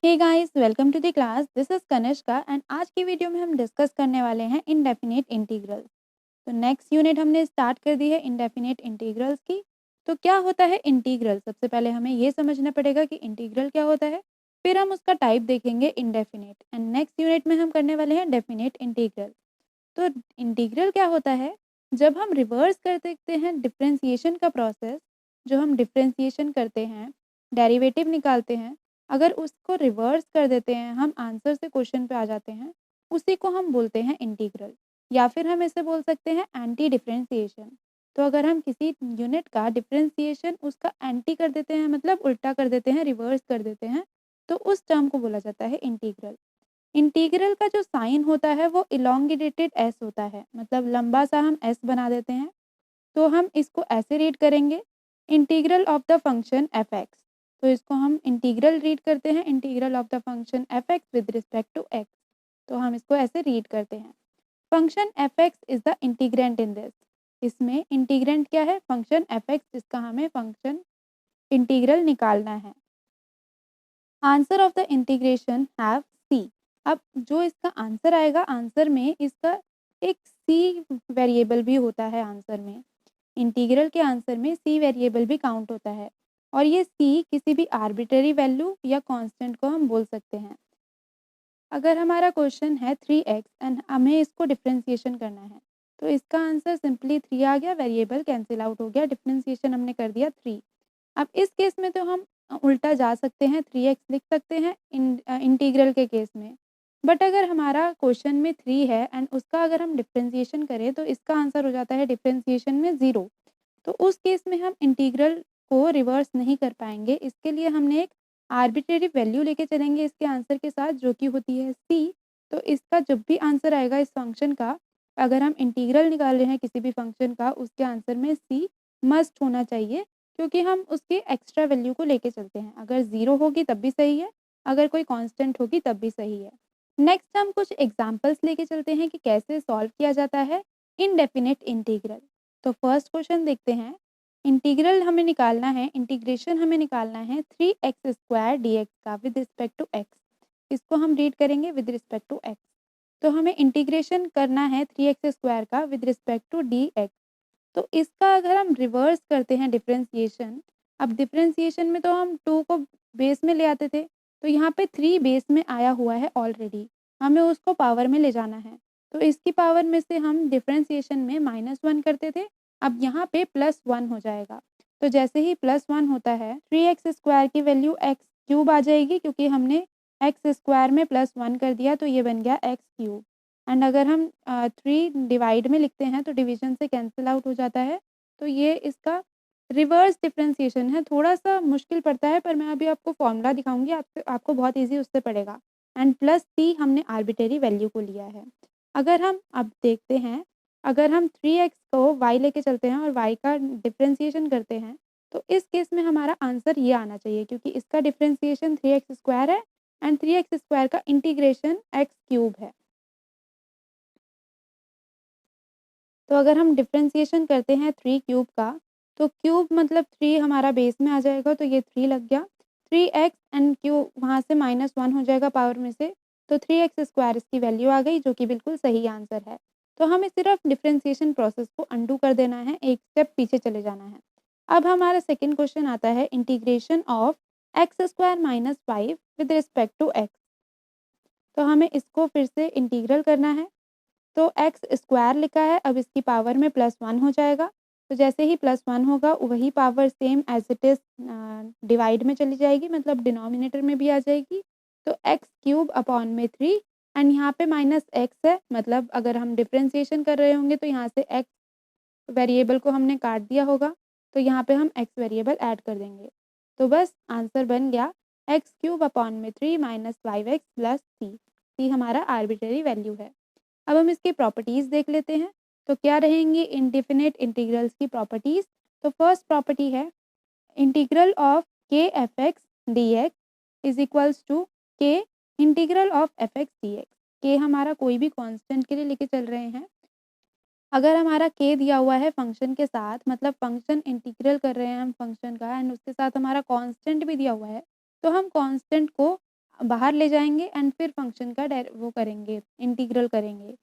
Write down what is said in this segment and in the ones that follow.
Hey guys, welcome to the class. This is Kanishka and आज की video में हम डिस्कस करने वाले हैं इनडेफिनेट इंटीग्रल्स। तो नेक्स्ट यूनिट हमने स्टार्ट कर दी है इनडेफिनेट इंटीग्रल्स की। तो क्या होता है इंटीग्रल? सबसे पहले हमें ये समझना पड़ेगा कि इंटीग्रल क्या होता है, फिर हम उसका टाइप देखेंगे इनडेफिनेट, एंड नेक्स्ट यूनिट में हम करने वाले हैं डेफिनेट इंटीग्रल। तो इंटीग्रल क्या होता है? जब हम रिवर्स कर देते हैं डिफरेंशिएशन का प्रोसेस, जो हम डिफरेंशिएशन करते हैं, डेरिवेटिव निकालते हैं, अगर उसको रिवर्स कर देते हैं, हम आंसर से क्वेश्चन पे आ जाते हैं, उसी को हम बोलते हैं इंटीग्रल, या फिर हम इसे बोल सकते हैं एंटी डिफरेंशिएशन। तो अगर हम किसी यूनिट का डिफरेंशिएशन उसका एंटी कर देते हैं, मतलब उल्टा कर देते हैं, रिवर्स कर देते हैं, तो उस टर्म को बोला जाता है इंटीग्रल। इंटीग्रल का जो साइन होता है वो इलोंगेटेड एस होता है, मतलब लंबा सा हम एस बना देते हैं। तो हम इसको ऐसे रीड करेंगे, integral of the function F X. तो इसको हम इंटीग्रल रीड करते हैं, integral of the function F X with respect to X. तो हम इसको ऐसे रीड करते हैं, function F X is the integrand in this. इसमें इंटीग्रेंट क्या है? फंक्शन एफ एक्स, जिसका हमें फंक्शन इंटीग्रल निकालना है। Answer of the integration have C. अब जो इसका आंसर आएगा, आंसर में इसका एक सी वेरिएबल भी होता है। आंसर में, इंटीग्रल के आंसर में सी वेरिएबल भी काउंट होता है, और ये सी किसी भी आर्बिट्ररी वैल्यू या कांस्टेंट को हम बोल सकते हैं। अगर हमारा क्वेश्चन है 3x एंड हमें इसको डिफरेंशिएशन करना है, तो इसका आंसर सिंपली 3 आ गया, वेरिएबल कैंसिल आउट हो गया, डिफरेंशिएशन हमने कर दिया 3। अब इस केस में तो हम उल्टा जा सकते हैं, 3x लिख सकते हैं इंटीग्रल के केस में। बट अगर हमारा क्वेश्चन में 3 है एंड उसका अगर हम डिफरेंशिएशन करें, तो इसका आंसर हो जाता है डिफरेंशिएशन में 0। तो उस केस में हम इंटीग्रल को रिवर्स नहीं कर पाएंगे। इसके लिए हमने एक आर्बिट्रेरी वैल्यू लेके चलेंगे इसके आंसर के साथ, जो कि होती है सी। तो इसका जब भी आंसर आएगा इस फंक्शन का, अगर हम इंटीग्रल निकाल रहे हैं किसी भी फंक्शन का, उसके आंसर में सी मस्ट होना चाहिए, क्योंकि हम उसके एक्स्ट्रा वैल्यू को लेके चलते हैं। अगर 0 होगी तब भी सही है, अगर कोई कांस्टेंट होगी तब भी सही है। नेक्स्ट हम कुछ एग्जांपल्स लेके चलते हैं कि कैसे सॉल्व किया जाता है इनडेफिनेट इंटीग्रल। तो फर्स्ट क्वेश्चन देखते हैं। इंटीग्रल हमें निकालना है, इंटीग्रेशन हमें निकालना है 3x² dx का विद रिस्पेक्ट टू x। इसको हम रीड करेंगे विद रिस्पेक्ट टू x। तो हमें इंटीग्रेशन करना है 3x² का विद रिस्पेक्ट टू dx। तो इसका अगर हम रिवर्स करते हैं डिफरेंशिएशन, अब डिफरेंशिएशन में तो हम 2 को बेस में ले आते थे, तो यहाँ पे 3 बेस में आया हुआ है ऑलरेडी, हमें उसको पावर में ले जाना है। तो इसकी पावर में से हम डिफरेंशिएशन में -1 करते थे, अब यहाँ पे +1 हो जाएगा। तो जैसे ही +1 होता है, 3x² की वैल्यू x³ आ जाएगी, क्योंकि हमने x² में +1 कर दिया, तो ये बन गया x³। एंड अगर हम 3 डिवाइड में लिखते हैं तो डिवीजन से कैंसिल आउट हो जाता है। तो ये इसका रिवर्स डिफरेंशिएशन है। थोड़ा-सा मुश्किल पड़ता है, पर मैं अभी आपको फॉर्मूला दिखाऊँगी, आपको बहुत ईज़ी उससे पड़ेगा। एंड प्लस सी हमने आर्बिट्रेरी वैल्यू को लिया है। अगर हम अब देखते हैं, अगर हम 3x को y लेके चलते हैं और y का डिफरेंशिएशन करते हैं, तो इस केस में हमारा आंसर ये आना चाहिए, क्योंकि इसका डिफरेंशिएशन 3x² है एंड 3x² का इंटीग्रेशन x³ है। तो अगर हम डिफरेंशिएशन करते हैं 3³ का, तो क्यूब मतलब 3 हमारा बेस में आ जाएगा, तो ये 3 लग गया। 3x एंड क्यू वहाँ से -1 हो जाएगा पावर में से, तो 3x² इसकी वैल्यू आ गई, जो कि बिल्कुल सही आंसर है। तो हमें सिर्फ डिफरेंशिएशन प्रोसेस को अंडू कर देना है, एक स्टेप पीछे चले जाना है। अब हमारा सेकंड क्वेश्चन आता है integration of x² - 5 with respect to x। तो हमें इसको फिर से इंटीग्रल करना है। तो x² लिखा है, अब इसकी पावर में +1 हो जाएगा। तो जैसे ही +1 होगा, वही power same as it is divide में चली जाएगी, मतलब डिनोमिनेटर में भी आ जाएगी। तो x³ अपॉन में 3 एंड यहाँ पे -x है, मतलब अगर हम डिफरेंशिएशन कर रहे होंगे तो यहाँ से x वेरिएबल को हमने काट दिया होगा, तो यहाँ पे हम x वेरिएबल ऐड कर देंगे। तो बस आंसर बन गया x³ अपॉन में 3 - 5x + c। c हमारा आर्बिट्रेरी वैल्यू है। अब हम इसकी प्रॉपर्टीज़ देख लेते हैं। तो क्या रहेंगी इंडेफिनिट इंटीग्रल्स की प्रॉपर्टीज़? तो फर्स्ट प्रॉपर्टी है integral of k f x d x is equals to k integral of f x d x. K हमारा कोई भी कांस्टेंट के लिए लेके चल रहे हैं। अगर हमारा के दिया हुआ है फंक्शन के साथ, मतलब फंक्शन इंटीग्रल कर रहे हैं हम फंक्शन का, एंड उसके साथ हमारा कांस्टेंट भी दिया हुआ है, तो हम कांस्टेंट को बाहर ले जाएंगे एंड फिर फंक्शन का वो करेंगे, इंटीग्रल करेंगे।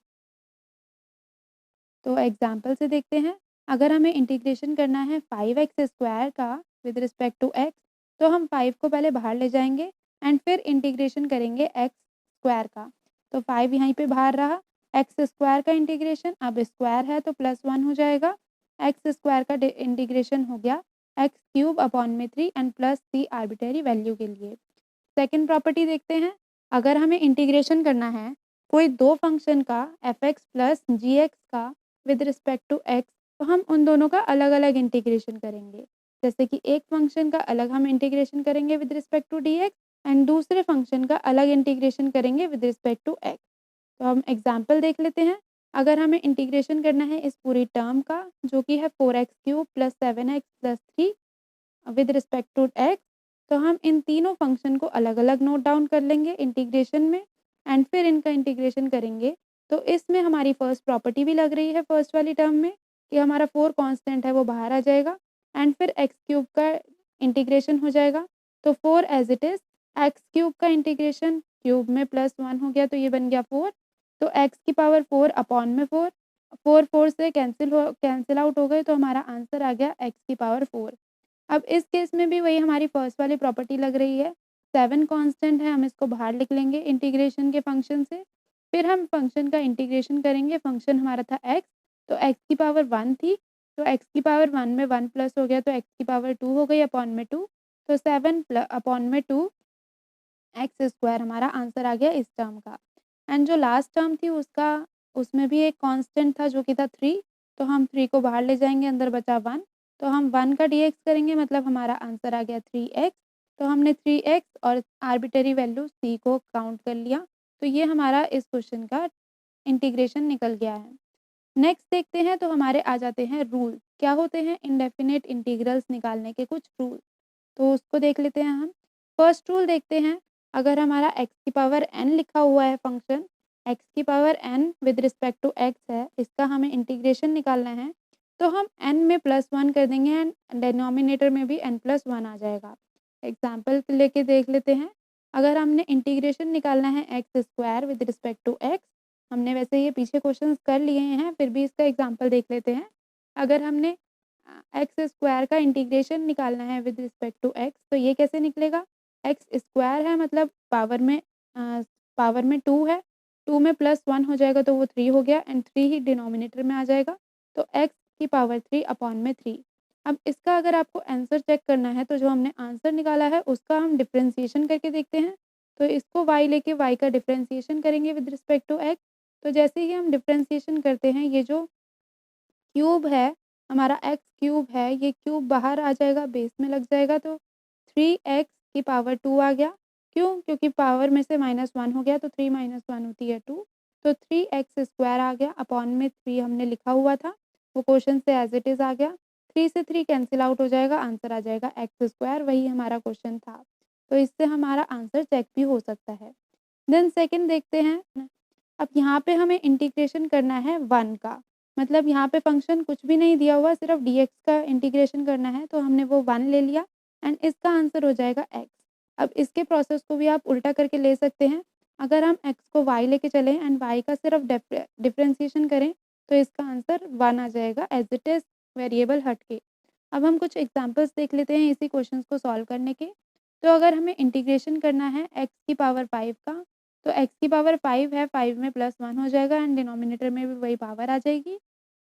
तो एग्जाम्पल से देखते हैं, अगर हमें इंटीग्रेशन करना है 5x² का विद रिस्पेक्ट टू x, तो हम 5 को पहले बाहर ले जाएंगे एंड फिर इंटीग्रेशन करेंगे x² का। तो 5 यहाँ पे बाहर रहा, x² का इंटीग्रेशन, अब स्क्वायर है तो +1 हो जाएगा, x² का इंटीग्रेशन हो गया x³ अपॉन में 3 and plus c arbitrary value के लिए। सेकेंड प्रॉपर्टी देखते हैं, अगर हमें इंटीग्रेशन करना है कोई दो फंक्शन का f(x) प्लस जी(x) का विद रिस्पेक्ट टू x, तो हम उन दोनों का अलग अलग इंटीग्रेशन करेंगे। जैसे कि एक फंक्शन का अलग हम इंटीग्रेशन करेंगे with respect to dx and दूसरे फंक्शन का अलग इंटीग्रेशन करेंगे विद रिस्पेक्ट टू x। तो हम एग्जाम्पल देख लेते हैं, अगर हमें इंटीग्रेशन करना है इस पूरी टर्म का जो कि है 4x³ plus 7x plus 3 with respect to x, तो हम इन तीनों फंक्शन को अलग अलग नोट डाउन कर लेंगे इंटीग्रेशन में एंड फिर इनका इंटीग्रेशन करेंगे। तो इसमें हमारी फर्स्ट प्रॉपर्टी भी लग रही है फर्स्ट वाली टर्म में कि हमारा 4 कांस्टेंट है वो बाहर आ जाएगा एंड फिर x³ का इंटीग्रेशन हो जाएगा। तो 4 एज इट इज़, x³ का इंटीग्रेशन क्यूब में +1 हो गया तो ये बन गया 4, तो x⁴ अपॉन में 4, 4 से कैंसिल आउट हो गए तो हमारा आंसर आ गया x⁴। अब इस केस में भी वही हमारी फर्स्ट वाली प्रॉपर्टी लग रही है, 7 कांस्टेंट है, हम इसको बाहर लिख लेंगे इंटीग्रेशन के फंक्शन से, फिर हम फंक्शन का इंटीग्रेशन करेंगे, फंक्शन हमारा था x, तो x⁴ थी, तो x⁴ में 1 प्लस हो गया तो x⁴ हो गई अपॉन में 2, तो 7 अपॉन में 2 x² हमारा आंसर आ गया इस टर्म का। एंड जो लास्ट टर्म थी उसमें भी एक कांस्टेंट था जो कि था 3, तो हम 3 को बाहर ले जाएंगे, अंदर बचा 1, तो हम 1 का dx करेंगे, मतलब हमारा आंसर आ गया 3x। तो हमने 3x और आर्बिट्रेरी वैल्यू c को काउंट कर लिया, तो ये हमारा इस क्वेश्चन का इंटीग्रेशन निकल गया है। नेक्स्ट देखते हैं, तो हमारे आ जाते हैं रूल, क्या होते हैं इंडेफिनेट इंटीग्रल्स निकालने के कुछ रूल, तो उसको देख लेते हैं हम। फर्स्ट रूल देखते हैं, अगर हमारा x⁴n लिखा हुआ है function, x⁴n with respect to x है, इसका हमें इंटीग्रेशन निकालना है, तो हम n में +1 कर देंगे एंड डिनोमिनेटर में भी n+1 आ जाएगा। एग्जाम्पल लेके देख लेते हैं, अगर हमने इंटीग्रेशन निकालना है x² with respect to x, हमने वैसे ये पीछे क्वेश्चंस कर लिए हैं, फिर भी इसका एग्जाम्पल देख लेते हैं। अगर हमने x² का इंटीग्रेशन निकालना है विद रिस्पेक्ट टू x, तो ये कैसे निकलेगा, x² है मतलब पावर में 2 है, 2 में +1 हो जाएगा तो वो 3 हो गया एंड 3 ही डिनोमिनेटर में आ जाएगा, तो x⁴ अपॉन में 3। अब इसका अगर आपको आंसर चेक करना है, तो जो हमने आंसर निकाला है उसका हम डिफरेंशिएशन करके देखते हैं। तो इसको y लेके y का डिफरेंशिएशन करेंगे विद रिस्पेक्ट टू x, तो जैसे ही हम डिफरेंशिएशन करते हैं, ये जो क्यूब है, हमारा x³ है, ये क्यूब बाहर आ जाएगा, बेस में लग जाएगा, तो 3x⁴ आ गया। क्यों? क्योंकि पावर में से -1 हो गया, तो 3 - 1 होती है 2, तो 3x² आ गया अपॉन में 3 हमने लिखा हुआ था, वो क्वेश्चन से एज इट इज़ आ गया। 3 से 3 कैंसिल आउट हो जाएगा, आंसर आ जाएगा x², वही हमारा क्वेश्चन था। तो इससे हमारा आंसर चेक भी हो सकता है। देन सेकंड देखते हैं, अब यहाँ पे हमें इंटीग्रेशन करना है 1 का, मतलब यहाँ पे फंक्शन कुछ भी नहीं दिया हुआ, सिर्फ dx का इंटीग्रेशन करना है, तो हमने वो 1 ले लिया एंड इसका आंसर हो जाएगा x। अब इसके प्रोसेस को भी आप उल्टा करके ले सकते हैं, अगर हम x को y लेके चलें एंड y का सिर्फ डिफरेंशिएशन करें, तो इसका आंसर 1 आ जाएगा एज इट इज़, वेरिएबल हट के। अब हम कुछ एग्जांपल्स देख लेते हैं इसी क्वेश्चंस को सॉल्व करने के। तो अगर हमें इंटीग्रेशन करना है x⁵ का, तो x⁵ है, 5 में +1 हो जाएगा एंड डिनोमिनेटर में भी वही पावर आ जाएगी,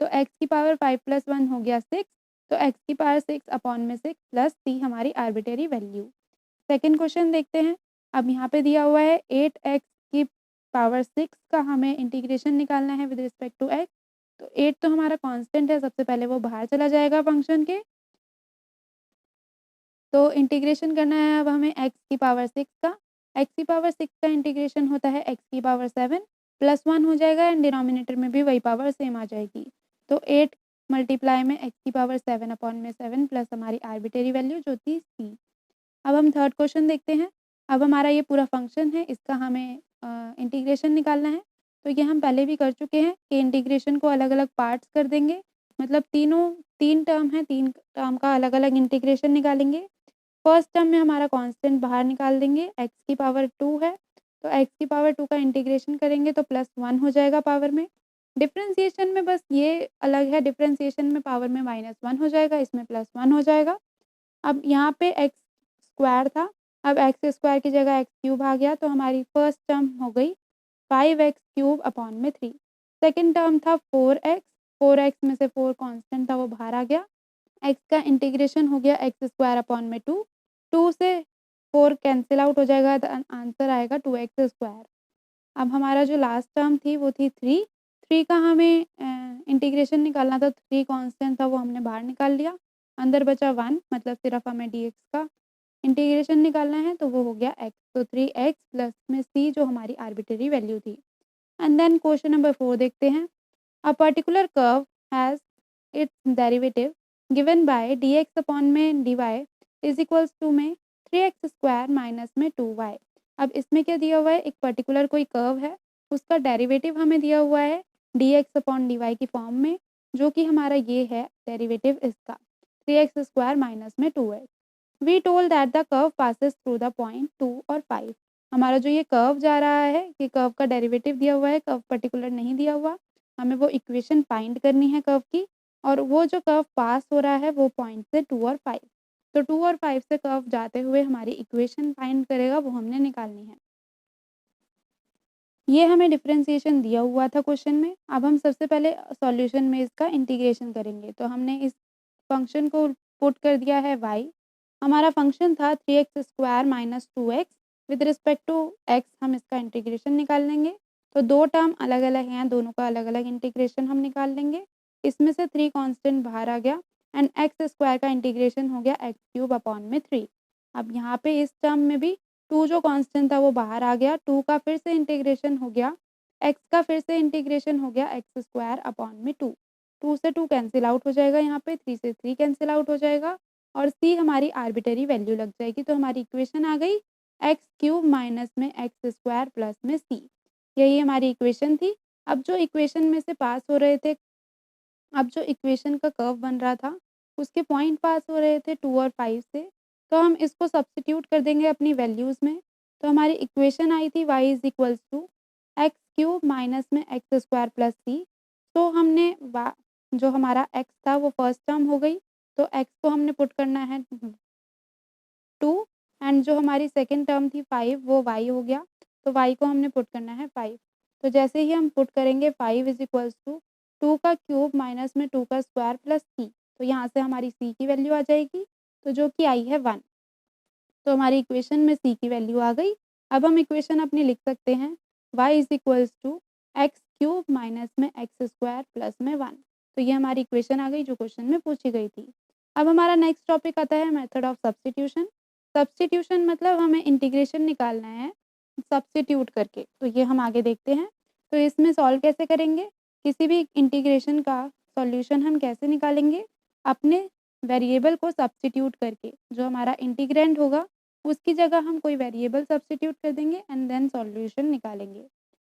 तो x⁵ 5 + 1 हो गया 6, तो x⁵ अपॉन में 6 प्लस c हमारी आर्बिट्रेरी वैल्यू। सेकंड क्वेश्चन देखते हैं, अब यहाँ पे दिया हुआ है 8x⁶ का हमें इंटीग्रेशन निकालना है विद रिस्पेक्ट टू x, तो 8 तो हमारा कांस्टेंट है, सबसे पहले वो बाहर चला जाएगा फंक्शन के, तो इंटीग्रेशन करना है अब हमें x⁶ का, x⁶ का इंटीग्रेशन होता है x⁵ +1 हो जाएगा एंड डिनोमिनेटर में भी वही पावर सेम आ जाएगी, तो 8 मल्टीप्लाई में x⁵ अपॉन में 7 प्लस हमारी आर्बिट्रेरी वैल्यू जो थी c। अब हम थर्ड क्वेश्चन देखते हैं, अब हमारा ये पूरा फंक्शन है, इसका हमें इंटीग्रेशन निकालना है, तो ये हम पहले भी कर चुके हैं कि इंटीग्रेशन को अलग अलग पार्ट्स कर देंगे, मतलब तीन टर्म है, 3 टर्म का अलग अलग इंटीग्रेशन निकालेंगे। फर्स्ट टर्म में हमारा कांस्टेंट बाहर निकाल देंगे, एक्स की पावर 2 है, तो एक्स की पावर 2 का इंटीग्रेशन करेंगे तो +1 हो जाएगा पावर में। डिफरेंशिएशन में बस ये अलग है, डिफरेंशिएशन में पावर में -1 हो जाएगा, इसमें +1 हो जाएगा। अब यहाँ पे एक्स स्क्वायर था, अब एक्स स्क्वायर की जगह एक्स क्यूब आ गया, तो हमारी फर्स्ट टर्म हो गई 5x क्यूब अपॉन में 3। सेकेंड टर्म था 4x, 4x में से 4 कांस्टेंट था वो बाहर आ गया, एक्स का इंटीग्रेशन हो गया एक्स स्क्वायर अपॉन में 2, 2 से 4 कैंसिल आउट हो जाएगा, तो आंसर आएगा 2x स्क्वायर। अब हमारा जो लास्ट टर्म थी वो थी 3, 3 का हमें इंटीग्रेशन निकालना था, 3 कांस्टेंट था वो हमने बाहर निकाल लिया, अंदर बचा 1, मतलब सिर्फ हमें dx का इंटीग्रेशन निकालना है, तो वो हो गया x, तो 3x प्लस में c जो हमारी आर्बिट्रेरी वैल्यू थी। एंड देन क्वेश्चन नंबर 4 देखते हैं। A particular curve has its derivative given by dx upon में dy इज इक्वल्स टू में 3x स्क्वायर माइनस में 2y। अब इसमें क्या दिया हुआ है, एक पर्टिकुलर कोई कर्व है, उसका डेरिवेटिव हमें दिया हुआ है dx अपॉन dy की फॉर्म में, जो कि हमारा ये है डेरिवेटिव इसका 3x स्क्वायर माइनस में 2x। We told that the curve passes through the point 2 और 5। हमारा जो ये कर्व जा रहा है, कि कर्व का डेरिवेटिव दिया हुआ है, कर्व पर्टिकुलर नहीं दिया हुआ, हमें वो इक्वेशन फाइंड करनी है कर्व की, और वो जो कर्व पास हो रहा है वो पॉइंट से 2 और 5, तो 2 और 5 से कर्व जाते हुए हमारी इक्वेशन फाइंड करेगा, वो हमने निकालनी है। ये हमें डिफरेंशिएशन दिया हुआ था क्वेश्चन में। अब हम सबसे पहले सॉल्यूशन में इसका इंटीग्रेशन करेंगे, तो हमने इस फंक्शन को पुट कर दिया है y, हमारा फंक्शन था 3x square minus 2x, with respect to x हम इसका इंटीग्रेशन निकाल लेंगे, तो दो टर्म अलग अलग हैं, दोनों का अलग अलग इंटीग्रेशन हम निकाल लेंगे। इसमें से 3 कांस्टेंट बाहर आ गया, एंड एक्स स्क्वायर का इंटीग्रेशन हो गया एक्स क्यूब अपॉन में 3। अब यहाँ पे इस टर्म में भी 2 जो कांस्टेंट था वो बाहर आ गया, 2 का फिर से इंटीग्रेशन हो गया, x का फिर से इंटीग्रेशन हो गया एक्स स्क्वायर अपॉन में 2, 2 से 2 कैंसिल आउट हो जाएगा, यहाँ पे 3 से 3 कैंसिल आउट हो जाएगा, और c हमारी आर्बिट्रेरी वैल्यू लग जाएगी, तो हमारी इक्वेशन आ गई एक्स क्यूब माइनस में एक्स स्क्वायर प्लस में c। यही हमारी इक्वेशन थी। अब जो इक्वेशन में से पास हो रहे थे, अब जो इक्वेशन का कर्व बन रहा था, उसके पॉइंट पास हो रहे थे 2 और 5 से, तो हम इसको सब्स्टिट्यूट कर देंगे अपनी वैल्यूज़ में, तो हमारी इक्वेशन आई थी y is equals to X cube minus में एक्स स्क्वायर प्लस सी। तो हमने जो हमारा x था वो फर्स्ट टर्म हो गई, तो x को हमने पुट करना है 2, एंड जो हमारी सेकेंड टर्म थी 5 वो y हो गया, तो y को हमने पुट करना है 5। तो जैसे ही हम पुट करेंगे 5 इज इक्वल्स टू 2 का क्यूब माइनस में 2 का स्क्वायर प्लस c, तो यहाँ से हमारी c की वैल्यू आ जाएगी, तो जो कि आई है 1। तो हमारी इक्वेशन में c की वैल्यू आ गई। अब हम इक्वेशन अपनी लिख सकते हैं y is equals to X cube minus में एक्स स्क्वायर प्लस में 1। तो ये हमारी इक्वेशन आ गई जो क्वेश्चन में पूछी गई थी। अब हमारा नेक्स्ट टॉपिक आता है मेथड ऑफ सब्स्टिट्यूशन। सब्स्टिट्यूशन मतलब हमें इंटीग्रेशन निकालना है सब्स्टिट्यूट करके, तो ये हम आगे देखते हैं। तो इसमें सॉल्व कैसे करेंगे, किसी भी इंटीग्रेशन का सॉल्यूशन हम कैसे निकालेंगे, अपने वेरिएबल को सब्स्टिट्यूट करके, जो हमारा इंटीग्रेंड होगा उसकी जगह हम कोई वेरिएबल सब्स्टिट्यूट कर देंगे, एंड देन सॉल्यूशन निकालेंगे।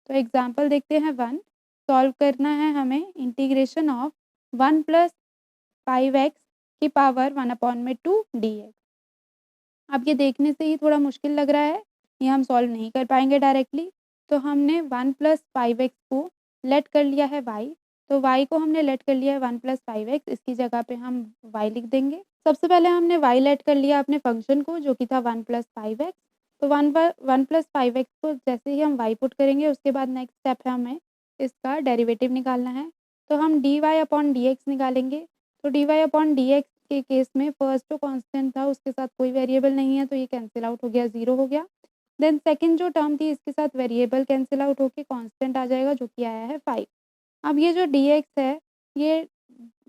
तो एग्जांपल देखते हैं 1। सॉल्व करना है हमें इंटीग्रेशन ऑफ 1 प्लस 5x की पावर 1 अपॉन में 2 dx। अब ये देखने से ही थोड़ा मुश्किल लग रहा है, ये हम सॉल्व नहीं कर पाएंगे डायरेक्टली, तो हमने 1 प्लस 5x को लेट कर लिया है y, तो y को हमने लेट कर लिया है 1 प्लस 5x, इसकी जगह पे हम y लिख देंगे। सबसे पहले हमने y लेट कर लिया अपने फंक्शन को, जो कि था 1 प्लस 5x, तो 1 प्लस 5x को जैसे ही हम y पुट करेंगे, उसके बाद नेक्स्ट स्टेप है हमें इसका डेरिवेटिव निकालना है, तो हम dy अपॉन डी निकालेंगे। तो dy अपॉन डी के केस में फर्स्ट जो कांस्टेंट था उसके साथ कोई वेरिएबल नहीं है, तो ये कैंसिल आउट हो गया, 0 हो गया। देन सेकंड जो टर्म थी इसके साथ वेरिएबल कैंसिल आउट होके कांस्टेंट आ जाएगा, जो कि आया है 5। अब ये जो dx है ये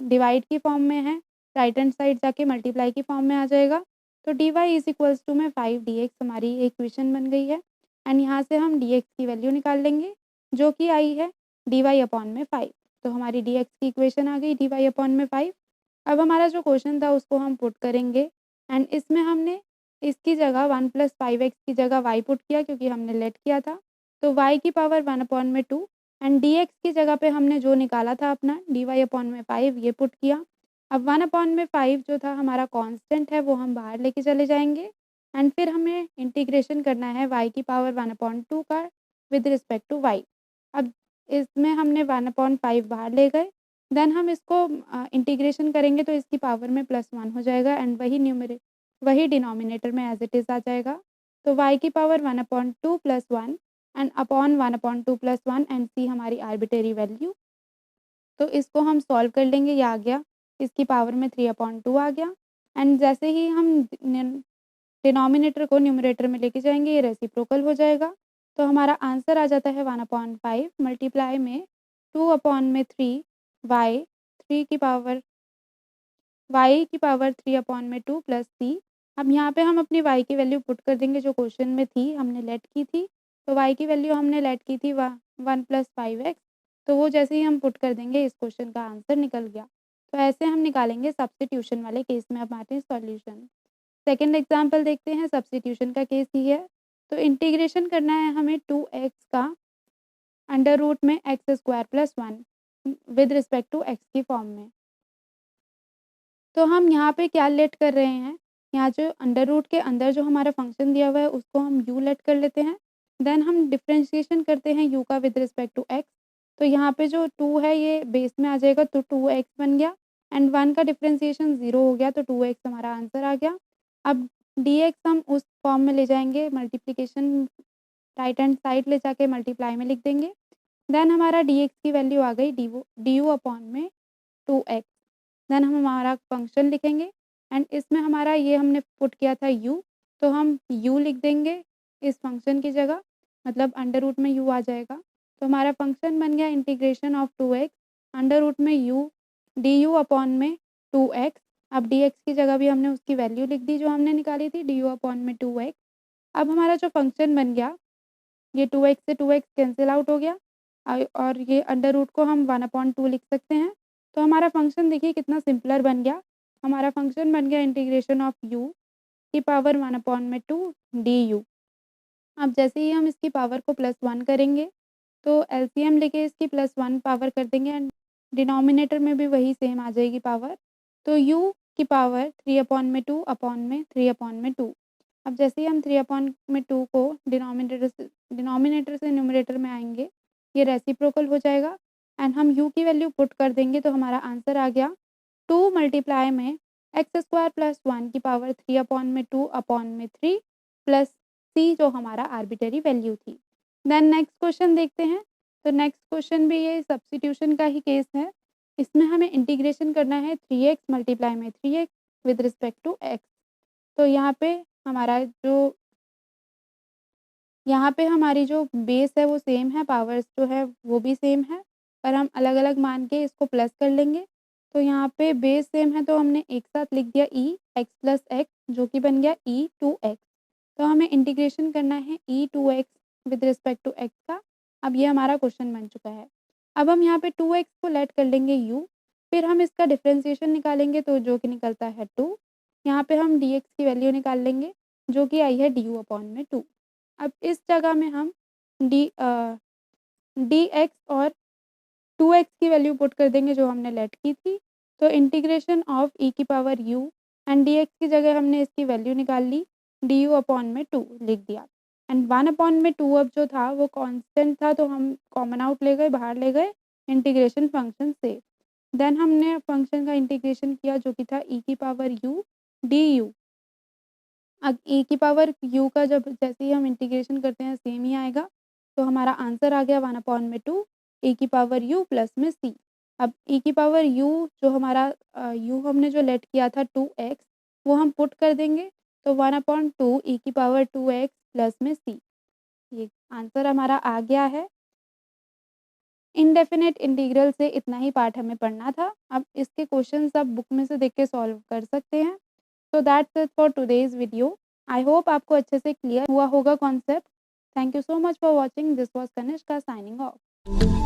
डिवाइड की फॉर्म में है, राइट हैंड साइड जाके मल्टीप्लाई की फॉर्म में आ जाएगा, तो dy इज इक्वल्स टू में 5 dx हमारी इक्वेशन बन गई है, एंड यहाँ से हम dx की वैल्यू निकाल लेंगे, जो कि आई है dy अपॉन में 5। तो हमारी dx की इक्वेशन आ गई dy अपॉन में 5। अब हमारा जो क्वेश्चन था उसको हम पुट करेंगे, एंड इसमें हमने इसकी जगह 1 प्लस 5x की जगह y पुट किया, क्योंकि हमने लेट किया था, तो y की पावर 1 अपॉन में 2, एंड dx की जगह पे हमने जो निकाला था अपना dy अपॉन में 5 ये पुट किया, अब 1/5 जो था हमारा कांस्टेंट है वो हम बाहर लेके चले जाएंगे एंड फिर हमें इंटीग्रेशन करना है y की पावर 1/2 का विद रिस्पेक्ट टू y। अब इसमें हमने 1/5 बाहर ले गए, देन हम इसको इंटीग्रेशन करेंगे तो इसकी पावर में +1 हो जाएगा एंड वही डिनोमिनेटर में एज इट इज़ आ जाएगा। तो y की पावर 1/2 + 1 एंड अपॉन 1/2 + 1 एंड सी हमारी आर्बिट्रेरी वैल्यू। तो इसको हम सॉल्व कर लेंगे, ये आ गया, इसकी पावर में 3/2 आ गया एंड जैसे ही हम डिनोमिनेटर को न्यूमरेटर में लेके जाएंगे ये रेसिप्रोकल हो जाएगा। तो हमारा आंसर आ जाता है 1/5 मल्टीप्लाई में 2/3 y 3 की पावर y की पावर 3/2 प्लस सी। अब यहाँ पे हम अपनी y की वैल्यू पुट कर देंगे जो क्वेश्चन में थी, हमने लेट की थी। तो y की वैल्यू हमने लेट की थी 1 + 5x। तो वो जैसे ही हम पुट कर देंगे इस क्वेश्चन का आंसर निकल गया। तो ऐसे हम निकालेंगे सब्स्टिट्यूशन वाले केस में हमारे सॉल्यूशन। सेकंड एग्जांपल देखते हैं, सब्स्टिट्यूशन का केस ही है। तो इंटीग्रेशन करना है हमें 2x का अंडर रूट में x² + 1 with respect to x की फॉर्म में। तो हम यहाँ पे क्या लेट कर रहे हैं, यहाँ जो अंडर रूट के अंदर जो हमारा फंक्शन दिया हुआ है उसको हम u लेट कर लेते हैं, देन हम डिफ्रेंशिएशन करते हैं u का विद रिस्पेक्ट टू x। तो यहाँ पे जो 2 है ये बेस में आ जाएगा तो 2x बन गया एंड 1 का डिफ्रेंशिएशन 0 हो गया तो 2x हमारा आंसर आ गया। अब dx हम उस फॉर्म में ले जाएंगे, मल्टीप्लिकेशन राइट हैंड साइड ले जाके मल्टीप्लाई में लिख देंगे, देन हमारा dx की वैल्यू आ गई du अपॉन में 2x। देन हम हमारा फंक्शन लिखेंगे एंड इसमें हमारा ये हमने पुट किया था u, तो हम u लिख देंगे इस फंक्शन की जगह, मतलब अंडर रूट में u आ जाएगा। तो हमारा फंक्शन बन गया integration of 2x under root में u du अपॉन में 2x। अब dx की जगह भी हमने उसकी वैल्यू लिख दी जो हमने निकाली थी, du अपॉन में 2x। अब हमारा जो फंक्शन बन गया ये 2x से 2x कैंसिल आउट हो गया और ये अंडर रूट को हम 1/2 लिख सकते हैं। तो हमारा फंक्शन देखिए कितना सिंपलर बन गया। हमारा फंक्शन बन गया इंटीग्रेशन ऑफ u की पावर 1/2 du। अब जैसे ही हम इसकी पावर को +1 करेंगे तो एलसीएम लेके इसकी +1 पावर कर देंगे एंड डिनोमिनेटर में भी वही सेम आ जाएगी पावर। तो u की पावर 3/2 अपॉन में 3/2। अब जैसे ही हम 3/2 को डिनोमिनेटर से न्यूमरेटर में आएंगे ये रेसिप्रोकल हो जाएगा एंड हम u की वैल्यू पुट कर देंगे तो हमारा आंसर आ गया 2 मल्टीप्लाई में x² + 1 की पावर 3/2 अपॉन में 3 प्लस सी जो हमारा आर्बिट्रेरी वैल्यू थी। देन नेक्स्ट क्वेश्चन देखते हैं। तो नेक्स्ट क्वेश्चन भी ये सब्स्टिट्यूशन का ही केस है। इसमें हमें इंटीग्रेशन करना है 3x मल्टीप्लाई में 3x with respect to x। तो यहाँ पे हमारी जो बेस है वो सेम है, पावर्स जो है वो भी सेम है, पर हम अलग अलग मान के इसको प्लस कर लेंगे। तो यहाँ पे बेस सेम है तो हमने एक साथ लिख दिया x + x जो कि बन गया e2x। तो हमें इंटीग्रेशन करना है e2x with respect to x का। अब ये हमारा क्वेश्चन बन चुका है। अब हम यहाँ पे 2x को लेट कर लेंगे u, फिर हम इसका डिफ्रेंशिएशन निकालेंगे तो जो कि निकलता है 2। यहाँ पे हम dx की वैल्यू निकाल लेंगे जो कि आई है du अपॉन में 2। अब इस जगह में हम dx और 2x की वैल्यू पुट कर देंगे जो हमने लेट की थी। तो इंटीग्रेशन ऑफ e की पावर u एंड dx की जगह हमने इसकी वैल्यू निकाल ली, du अपॉन में 2 लिख दिया एंड 1/2 अब जो था वो कांस्टेंट था तो हम कॉमन आउट ले गए, बाहर ले गए इंटीग्रेशन फंक्शन से। देन हमने फंक्शन का इंटीग्रेशन किया जो कि था e की पावर u du। अब e की पावर u का जब जैसे ही हम इंटीग्रेशन करते हैं सेम ही आएगा, तो हमारा आंसर आ गया 1/2 e की पावर u प्लस में c। अब e की पावर u जो हमारा u हमने जो लेट किया था 2x वो हम पुट कर देंगे तो 1/2 e की पावर 2x प्लस में c। ये आंसर हमारा आ गया है। इनडेफिनेट इंटीग्रल से इतना ही पार्ट हमें पढ़ना था। अब इसके क्वेश्चन सब बुक में से देख के सॉल्व कर सकते हैं। So that's it for today's video. I hope आपको अच्छे से क्लियर हुआ होगा concept. Thank you so much for watching. This was Kanishka signing off.